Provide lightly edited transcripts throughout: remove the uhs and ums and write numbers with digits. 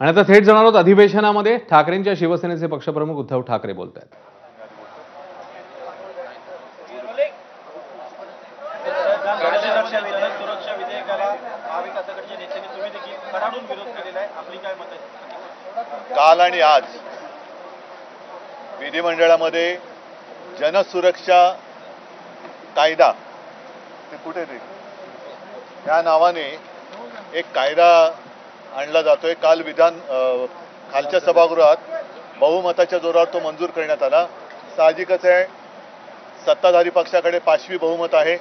आणि आता थेट जाणार आहोत अधिवेशनामध्ये. ठाकरेंच्या शिवसेनेचे पक्षप्रमुख उद्धव ठाकरे बोलत आहेत. सुरक्षा विधेयकाला महाविकास आघाडीच्या नेत्यांनी तुम्ही देखील कडाडून विरोध केलेला आहे, आपली काय मत आहे? काल आणि आज विधिमंडळामध्ये जनसुरक्षा कायदा ते कुठे ते या नावाने एक कायदा आणला जातोय. काल खालच्या सभागृहात बहुमताच्या जोरावर तो मंजूर करण्यात आला. साहजिकच आहे, सत्ताधारी पक्षाकडे 5वी बहुमत आहे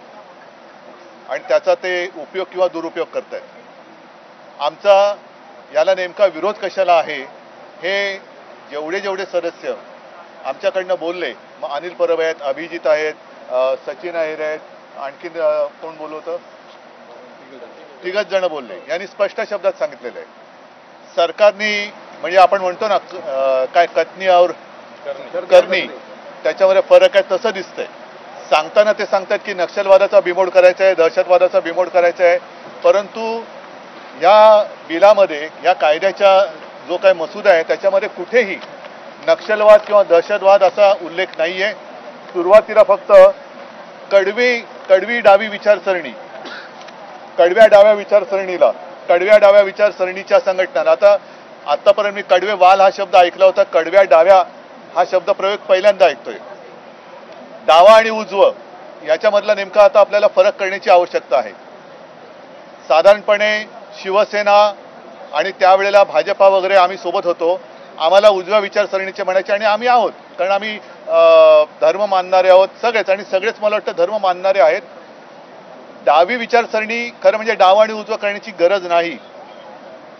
आणि त्याचा ते उपयोग किंवा दुरुपयोग करतायत. आमचा याला नेमका विरोध कशाला आहे हे जेवढे सदस्य आमच्याकडनं बोलले, मग अनिल परब आहेत, अभिजित आहेत, सचिन अहिर आहेत, आणखीन कोण बोलवतं, तिघच जण बोलले. यांनी स्पष्ट शब्दात सांगितलेलं आहे, सरकारने म्हणजे आपण म्हणतो ना काय कथनी और करणी, त्याच्यामध्ये फरक आहे तसं दिसतंय. सांगताना ते सांगतात की नक्षलवादाचा बिमोड करायचा आहे, दहशतवादाचा बिमोड करायचा आहे, परंतु या बिलामध्ये, या कायद्याच्या जो काय मसुदा आहे त्याच्यामध्ये कुठेही नक्षलवाद किंवा दहशतवाद असा उल्लेख नाहीये. सुरुवातीला फक्त कडवी डावी विचारसरणी, कडव्या डाव्या विचारसरणीच्या संघटना. आतापर्यंत मी कडवे वाल हा शब्द ऐकला होता, कडव्या डाव्या हा शब्द प्रयोग पहिल्यांदा ऐकतोय. डावा आणि उजवं याच्यामधला नेमका आता आपल्याला फरक करण्याची आवश्यकता आहे. साधारणपणे शिवसेना आणि त्यावेळेला भाजपा वगैरे आम्ही सोबत होतो, आम्हाला उजव्या विचारसरणीचे म्हणायचे आणि आम्ही आहोत, कारण आम्ही धर्म मानणारे आहोत सगळेच, आणि सगळेच मला वाटतं धर्म मानणारे आहेत. डावी विचारसरणी खरं म्हणजे डावा आणि उजवं करण्याची गरज नाही,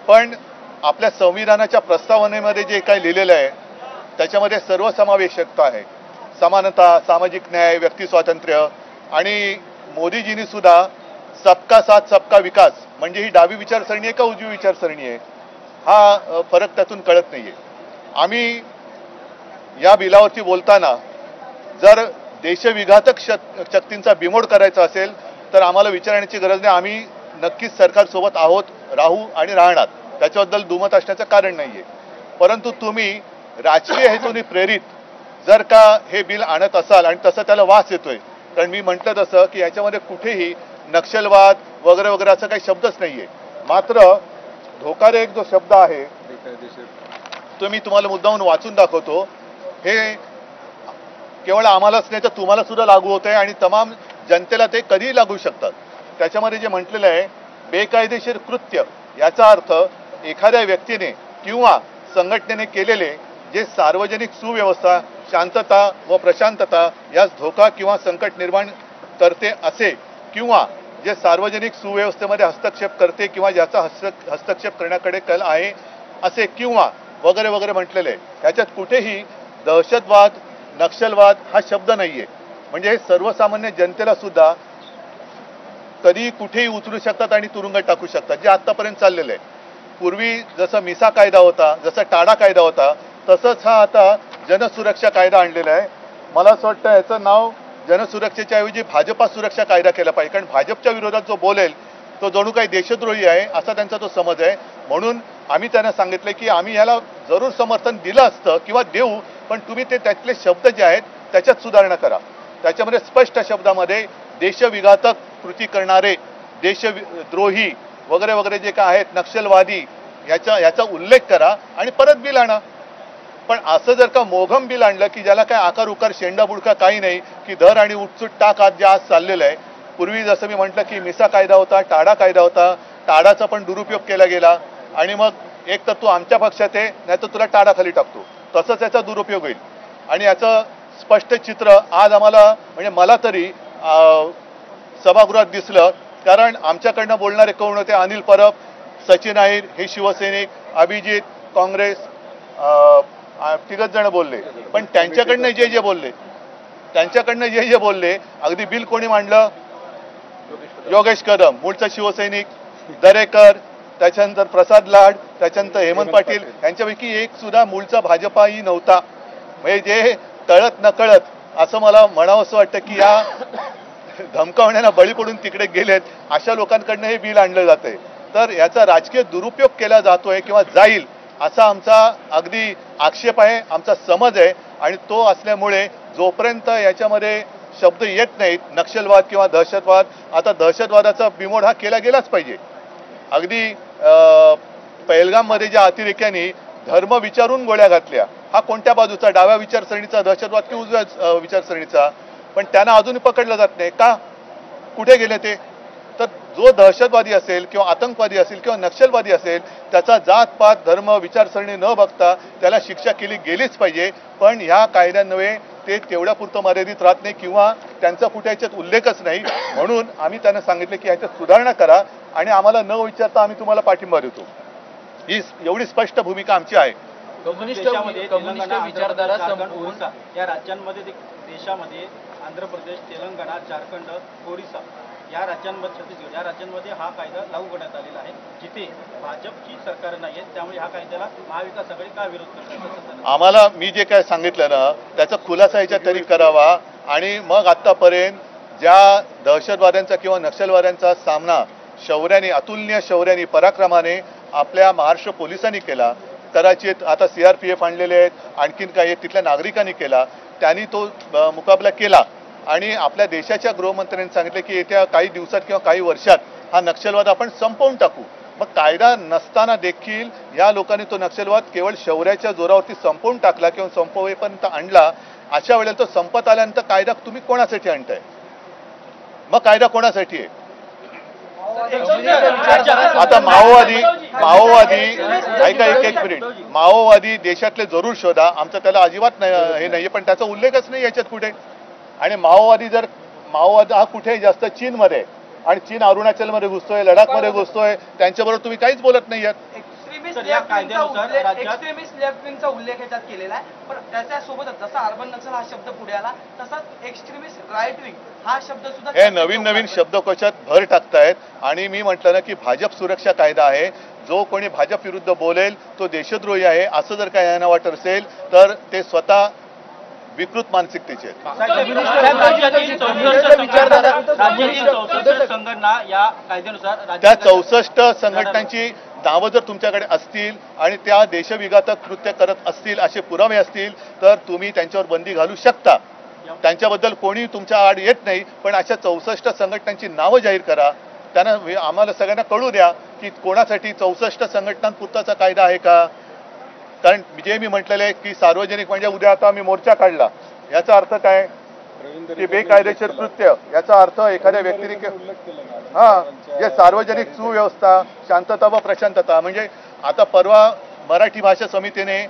पण आपल्या संविधानाच्या प्रस्तावनेमध्ये जे काही लिहिलेलं आहे त्याच्यामध्ये सर्वसमावेशकता आहे, समानता, सामाजिक न्याय, व्यक्ती स्वातंत्र्य, आणि मोदीजींनी सुद्धा सबका साथ सबका विकास म्हणजे ही डावी विचारसरणी आहे का उजवी विचारसरणी आहे हा फरक त्यातून कळत नाहीये. आम्ही या बिलावरती बोलताना जर देशविघातक शक्तींचा बिमोड करायचा असेल तर आम्हाला विचारण्याची गरज नाही. आम्ही नक्कीच सरकारसोबत आहोत, राहू आणि राहणार, त्याच्याबद्दल दुमत असण्याचं कारण नाहीये. परंतु तुम्ही राजकीय हेतूने प्रेरित जर का हे बिल आणत असाल, आणि तसं त्याला वास येतोय, कारण मी म्हटलं तसं की याच्यामध्ये कुठेही नक्षलवाद वगैरे वगैरे असं काही शब्दच नाहीये. मात्र धोकादायक जो शब्द आहे तो मी तुम्हाला मुद्दामून वाचून दाखवतो. हे केवळ आम्हालाच नाही तर तुम्हाला सुद्धा लागू होत आहे आणि तमाम जनतेला ते कधीही लागू शकतात. त्याच्यामध्ये जे म्हटलेलं आहे, बेकायदेशीर कृत्य याचा अर्थ एखाद्या व्यक्तीने किंवा संघटनेने केलेले जे सार्वजनिक सुव्यवस्था, शांतता व प्रशांतता यास धोका किंवा संकट निर्माण करते असे, किंवा जे सार्वजनिक सुव्यवस्थेमध्ये हस्तक्षेप करते किंवा ज्याचा हस्तक्षेप करण्याकडे कल आहे असे, किंवा वगैरे वगैरे म्हटलेले. याच्यात कुठेही दहशतवाद, नक्षलवाद हा शब्द नाहीये. म्हणजे सर्वसामान्य जनतेला सुद्धा कधी कुठेही उचलू शकतात आणि तुरुंगात टाकू शकतात, जे आतापर्यंत चाललेलं आहे. पूर्वी जसं मिसा कायदा होता, जसं टाडा कायदा होता, तसंच हा आता जनसुरक्षा कायदा आणलेला आहे. मला असं वाटतं याचं नाव जनसुरक्षेच्या ऐवजी भाजपा सुरक्षा कायदा केला पाहिजे, कारण भाजपच्या विरोधात जो बोलेल तो जणू काही देशद्रोही आहे असा त्यांचा तो समज आहे. म्हणून आम्ही त्यांना सांगितलं की आम्ही याला जरूर समर्थन दिलं असतं किंवा देऊ, पण तुम्ही ते त्यातले शब्द जे आहेत त्याच्यात सुधारणा करा. त्याच्यामध्ये स्पष्ट शब्दामध्ये देशविघातक कृती करणारे, देशद्रोही वगैरे वगैरे जे काय आहेत, नक्षलवादी, याचा उल्लेख करा आणि परत बिल आणा. पण असं जर का मोघम बिल आणलं की ज्याला काय आकार उकार शेंडा बुडका काही नाही, की धर आणि उठसूट टाक आज जे आज चाललेलं आहे. पूर्वी जसं मी म्हटलं की मिसा कायदा होता, टाडा कायदा होता, टाडाचा पण दुरुपयोग केला गेला आणि मग एक तर तू आमच्या पक्षात आहे, नाही तर तुला टाडाखाली टाकतो, तसंच याचा दुरुपयोग होईल. आणि याचं स्पष्ट चित्र आज आम्हाला, म्हणजे मला तरी सभागृहात दिसलं, कारण आमच्याकडनं बोलणारे कोण होते, अनिल परब, सचिन अहिर हे शिवसैनिक, अभिजित काँग्रेस, तिघच जण बोलले. पण त्यांच्याकडनं जे बोलले अगदी बिल कोणी मांडलं, योगेश कदम मूळचा शिवसैनिक, दरेकर, त्याच्यानंतर प्रसाद लाड, त्याच्यानंतर हेमंत पाटील, यांच्यापैकी एक सुद्धा मूळचा भाजपाही नव्हता. म्हणजे जे तळत नकळत असं मला म्हणावंसं वाटतं की या धमकावण्याला बळी पडून तिकडे गेलेत अशा लोकांकडनं हे बिल आणलं जातंय. तर याचा राजकीय दुरुपयोग केला जातोय किंवा जाईल असा आमचा अगदी आक्षेप आहे, आमचा समज आहे. आणि तो असल्यामुळे जोपर्यंत याच्यामध्ये शब्द येत नाहीत नक्षलवाद किंवा दहशतवाद, आता दहशतवादाचा बिमोड हा केला गेलाच पाहिजे. अगदी पहलगाममध्ये ज्या अतिरेक्यांनी धर्म विचारून गोळ्या घातल्या, हा कोणत्या बाजूचा, डाव्या विचारसरणीचा दहशतवाद की उजव्या विचारसरणीचा? पण त्यांना अजूनही पकडलं जात नाही का? कुठे गेले ते? तर जो दहशतवादी असेल किंवा आतंकवादी असेल किंवा नक्षलवादी असेल त्याचा जात पात धर्म विचारसरणी न बघता त्याला शिक्षा केली गेलीच पाहिजे. पण ह्या कायद्यांमुळे ते तेवढ्यापुरतं मर्यादित राहत नाही किंवा त्यांचा कुठे याच्यात उल्लेखच नाही. म्हणून आम्ही त्यांना सांगितलं की ह्याच्यात सुधारणा करा आणि आम्हाला न विचारता आम्ही तुम्हाला पाठिंबा देतो. ही एवढी स्पष्ट भूमिका आमची आहे. कम्युनिस्ट विचारधारा संपूर्ण या राज्यांमध्ये देशामध्ये आंध्र प्रदेश, तेलंगणा, झारखंड, ओरिसा या राज्यांमध्ये, छत्तीसगड या राज्यांमध्ये हा कायदा लागू करण्यात आलेला आहे, जिथे भाजपची सरकार नाही आहे. त्यामुळे ह्या कायद्याला महाविकास आघाडी का विरोध करतात? आम्हाला मी जे काय सांगितलं ना त्याचा खुलासा याच्यात तरी करावा. आणि मग आतापर्यंत ज्या दहशतवाद्यांचा किंवा नक्षलवाद्यांचा सामना शौर्याने, अतुलनीय शौर्याने, पराक्रमाने आपल्या महाराष्ट्र पोलिसांनी केला, कदाचित आता CRPF आणलेले आहेत, आणखीन काही तिथल्या नागरिकांनी केला, त्यांनी तो मुकाबला केला. आणि आपल्या देशाच्या गृहमंत्र्यांनी सांगितलं की येत्या काही दिवसात किंवा काही वर्षात हा नक्षलवाद आपण संपवून टाकू. मग कायदा नसताना देखील या लोकांनी तो नक्षलवाद केवळ शौर्याच्या जोरावरती संपवून टाकला किंवा संपवेपर्यंत आणला. अशा वेळेला तो संपत आल्यानंतर कायदा तुम्ही कोणासाठी आणताय? मग कायदा कोणासाठी आहे? आता माओवादी ऐका एक मिनिट, माओवादी देशातले जरूर शोधा, आमचं त्याला अजिबात हे नाहीये, पण त्याचा उल्लेखच नाही याच्यात कुठे. आणि माओवाद हा कुठेही जास्त चीनमध्ये, आणि चीन अरुणाचलमध्ये घुसतोय, लडाखमध्ये घुसतोय, त्यांच्याबरोबर तुम्ही काहीच बोलत नाही आहात. एक्स्ट्रीमिस्ट लेफ्ट विंगचा उल्लेख याच्यात केलेला आहे. पण त्याच्यासोबतच जसा अर्बन नक्सल हा शब्द पुढे आला तसाच एक्स्ट्रीमिस्ट राईट विंग हा शब्द सुद्धा हे नवीन शब्दकोशात भर टाकतायत. आणि मी म्हटलं ना की भाजप सुरक्षा कायदा आहे, जो कोणी भाजप विरुद्ध बोलेल तो देशद्रोही आहे असं जर काय यांना वाटत असेल तर ते स्वतः विकृत मानसिकतेचे संघटना या कायद्यानुसार त्या 64 संघटनांची नावं जर तुमच्याकडे असतील आणि त्या देशविघातक कृत्य करत असतील असे पुरावे असतील तर तुम्ही त्यांच्यावर बंदी घालू शकता. त्यांच्याबद्दल कोणी तुमच्या आड येत नाही, पण अशा 64 संघटनांची नावं जाहीर करा. त्यांना आम्हाला सगळ्यांना कळू द्या की कोणासाठी 64 संघटनांपुरताचा कायदा आहे का. कारण जे मी म्हटलेलं आहे की सार्वजनिक म्हणजे उद्या आता आम्ही मोर्चा काढला, याचा अर्थ काय की बेकायदेशीर कृत्य, याचा अर्थ एखाद्या व्यक्तीने जे सार्वजनिक सुव्यवस्था, शांतता व प्रशांतता, म्हणजे आता परवा मराठी भाषा समितीने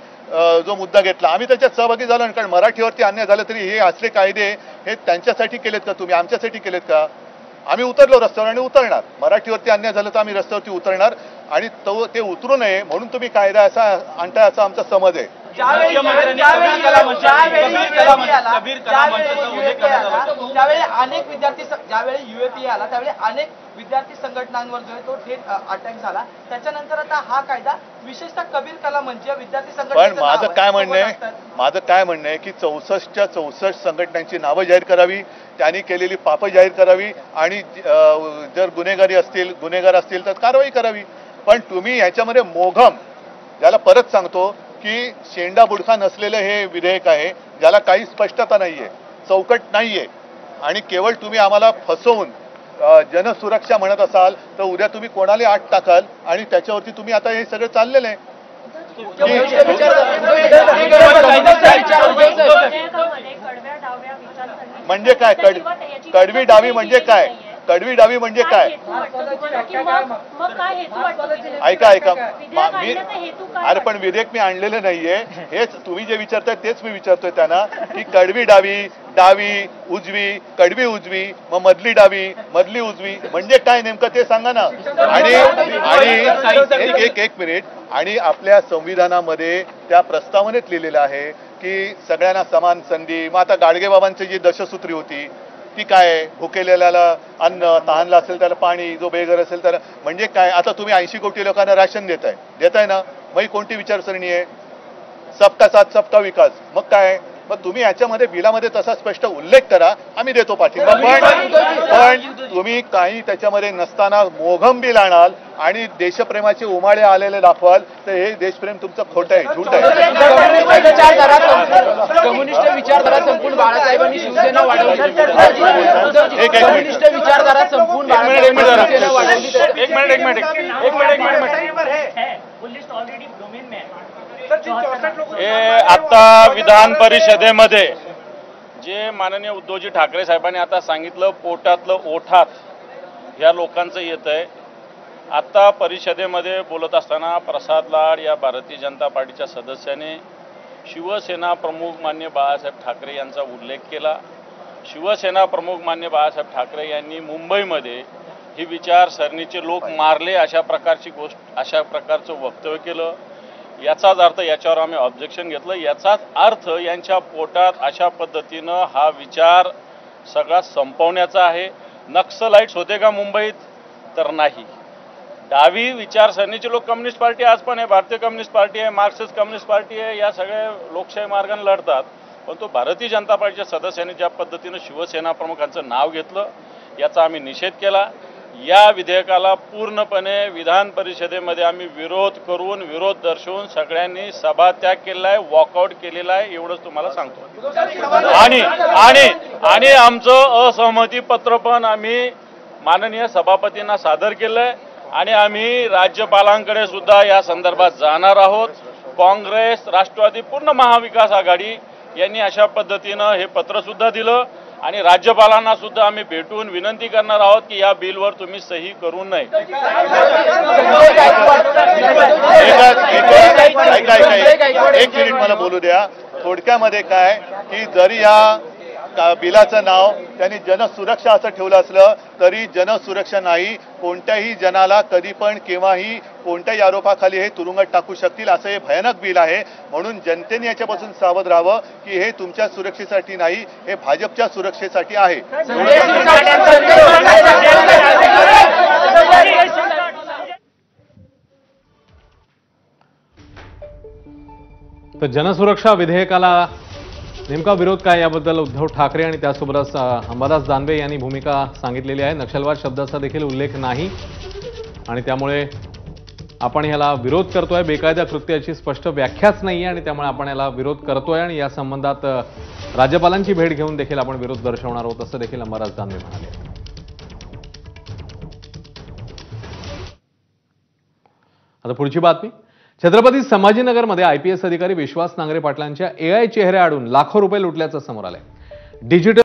जो मुद्दा घेतला आम्ही त्याच्यात सहभागी झालो. कारण मराठीवरती अन्याय झालं तरी हे असले कायदे हे त्यांच्यासाठी केलेत का तुम्ही, आमच्यासाठी केलेत का? आम्ही उतरलो रस्त्यावर आणि उतरणार. मराठीवरती अन्याय झालं तर आम्ही रस्त्यावरती उतरणार आणि ते उतरू नये म्हणून तुम्ही कायदा असा आणताय असा आमचा समज आहे. ज्यावेळी अनेक विद्यार्थी, ज्यावेळी UAPA आला त्यावेळी अनेक विद्यार्थी संघटनांवर जो आहे तो थेट अटॅक झाला. त्याच्यानंतर आता हा कायदा विशेषतः कबीर कला मंच विद्यार्थी संघटना. पण माझं काय म्हणणं आहे की 64 संघटनांची नावं जाहीर करावी, त्यांनी केलेली पापं जाहीर करावी आणि जर गुन्हेगार असतील तर कारवाई करावी. पण तुम्ही ह्याच्यामध्ये मोघम, ज्याला परत सांगतो की शेंडा बुडखा नसलेलं हे विधेयक आहे, ज्याला काही स्पष्टता नाहीये, चौकट नाहीये, आणि केवळ तुम्ही आम्हाला फसवून जनसुरक्षा म्हणत असाल तर उद्या तुम्ही कोणाला आत टाकाल आणि त्याच्यावरती तुम्ही आता हे सगळं चाललेलं आहे. म्हणजे काय कडवी डावी म्हणजे काय? कडवी डावी म्हणजे काय? ऐका मी अरे पण विधेयक मी आणलेलं नाहीये. हेच तुम्ही जे विचारताय तेच मी विचारतोय त्यांना की कडवी डावी उजवी, कडवी उजवी, मग मधली डावी, मधली उजवी म्हणजे काय नेमकं ते सांगा ना. आणि एक मिनिट, आणि आपल्या संविधानामध्ये त्या प्रस्तावनेत लिहिलेलं आहे की सगळ्यांना समान संधी. मग आता गाडगेबाबांची जी दशसूत्री होती ती काय? भुकेलेल्याला अन्न, तहानला असेल त्याला पाणी, जो बेघर असेल त्याला, म्हणजे काय? आता तुम्ही 80 कोटी लोकांना राशन देताय ना, मग ही कोणती विचारसरणी आहे? सबका साथ सबका विकास. मग काय? मग तुम्ही याच्यामध्ये बिलामध्ये तसा स्पष्ट उल्लेख करा, आम्ही देतो पाठिंबा. पण तुम्ही काही त्याच्यामध्ये नसताना मोघम बिल आणाल आणि देशप्रेमाचे उमाळे आलेले दाखवाल तर हे देशप्रेम तुमचं खोटं आहे, झूट आहे. कम्युनिस्ट विचारधारा संपूर्ण बाळासाहेबांनी शिवसेना वाढवली. कम्युनिस्ट विचारधारा संपूर्ण आता विधान परिषदेमध्ये जे माननीय उद्धवजी ठाकरे साहेबांनी आता सांगितलं, पोटातलं ओठात या लोकांचं येत आहे. आता परिषदेमध्ये बोलत असताना प्रसाद लाड या भारतीय जनता पार्टीच्या सदस्याने शिवसेना प्रमुख मान्य बाळासाहेब ठाकरे यांचा उल्लेख केला. शिवसेना प्रमुख मान्य बाळासाहेब ठाकरे यांनी मुंबईमध्ये ही विचारसरणीचे लोक मारले अशा प्रकारचं वक्तव्य केलं. याचाच अर्थ, याच्यावर आम्ही ऑब्जेक्शन घेतलं, याचाच अर्थ यांच्या पोटात अशा पद्धतीनं हा विचार सगळा संपवण्याचा आहे. नक्सलाइट्स होते का मुंबईत? तर नाही. डावी विचारसरणीचे लोक कम्युनिस्ट पार्टी आज पण आहे, भारतीय कम्युनिस्ट पार्टी आहे, मार्क्सिस्ट कम्युनिस्ट पार्टी आहे, या सगळ्या लोकशाही मार्गाने लढतात. पण तो भारतीय जनता पार्टीच्या सदस्यांनी ज्या पद्धतीनं शिवसेना प्रमुखांचं नाव घेतलं याचा आम्ही निषेध केला. या विधेयकाला पूर्णपणे विधान परिषदेमध्ये आम्ही विरोध करून, विरोध दर्शवून सगळ्यांनी सभात्याग केलेला आहे, वॉकआउट केलेला आहे, एवढंच तुम्हाला सांगतो. आणि आमचं असहमती पत्र पण आम्ही माननीय सभापतींना सादर केलंय आणि आम्ही राज्यपालांकडे सुद्धा या संदर्भात जाणार आहोत. काँग्रेस, राष्ट्रवादी, पूर्ण महाविकास आघाडी यांनी अशा पद्धतीनं हे पत्र सुद्धा दिलं आणि राज्यपालांना सुद्धा आम्ही भेटून विनंती करणार आहोत की या बिलवर तुम्ही सही करू नये. एक मिनिट मला बोलू द्या. थोडक्यामध्ये काय की जरी या बिलाचं नाव त्यांनी जनसुरक्षा असं ठेवलं असलं तरी जनसुरक्षा नाही. कोणत्याही जनाला कधी पण केव्हाही कोणत्याही आरोपाखाली हे तुरुंगात टाकू शकतील असं हे भयानक बिल आहे. म्हणून जनतेने याच्यापासून सावध राहावं की हे तुमच्या सुरक्षेसाठी नाही, हे भाजपच्या सुरक्षेसाठी आहे. तर जनसुरक्षा विधेयकाला नेमका विरोध काय याबद्दल उद्धव ठाकरे आणि त्यासोबतच अंबादास दानवे यांनी भूमिका सांगितलेली आहे. नक्षलवाद शब्दाचा देखील उल्लेख नाही आणि त्यामुळे आपण याला विरोध करतोय. बेकायदा कृत्याची स्पष्ट व्याख्याच नाही आहे आणि त्यामुळे आपण याला विरोध करतोय आणि या संबंधात राज्यपालांची भेट घेऊन देखील आपण विरोध दर्शवणार आहोत असं देखील अंबादास दानवे म्हणाले. आता पुढची बातमी. छत्रपती संभाजीनगरमध्ये IPS अधिकारी विश्वास नांगरे पाटलांच्या AI चेहऱ्या आडून लाखो रुपये लुटल्याचं समोर आलंय. डिजिटल